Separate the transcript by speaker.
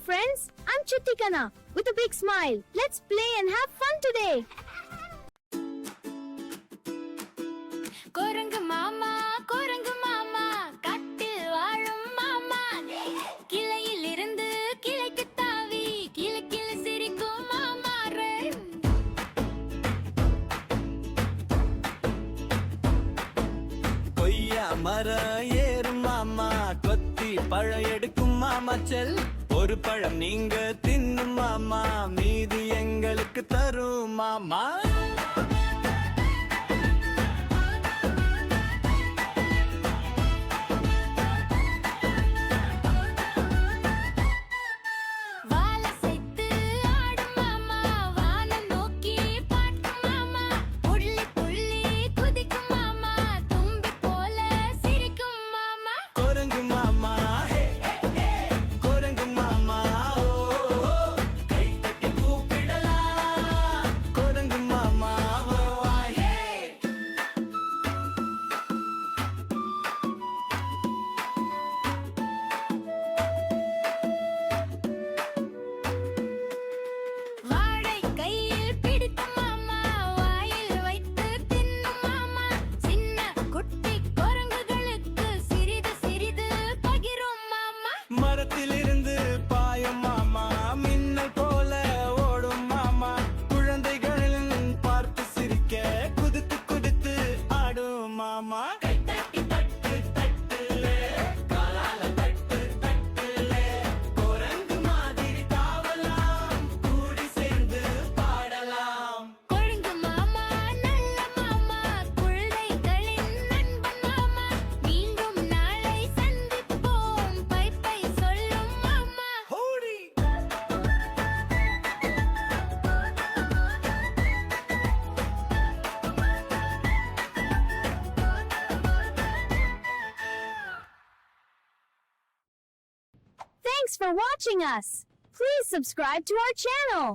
Speaker 1: friends, I'm Chittikana with a big smile. Let's play and have fun today.
Speaker 2: Korangu mama, kattil vaazhum mama. Kilayil irundhu kilaikku taavi, kilakil sirikkum mama re.
Speaker 3: கொய்யா மரம் ஏறும் மாமா, கொத்தி பழம் எடுக்கும் மாமா செல். ஒரு பழம் நீங்க தின்னும் மாமா, மீதி எங்களுக்கு தரும் மாமா. மரத்திலிருந்து பாயும் மாமா, மின்னல் போல ஓடும் மாமா. குழந்தைகளின் பார்த்து சிரிக்க குதித்து குதித்து ஆடும் மாமா.
Speaker 1: Thanks for watching us. Please subscribe to our channel.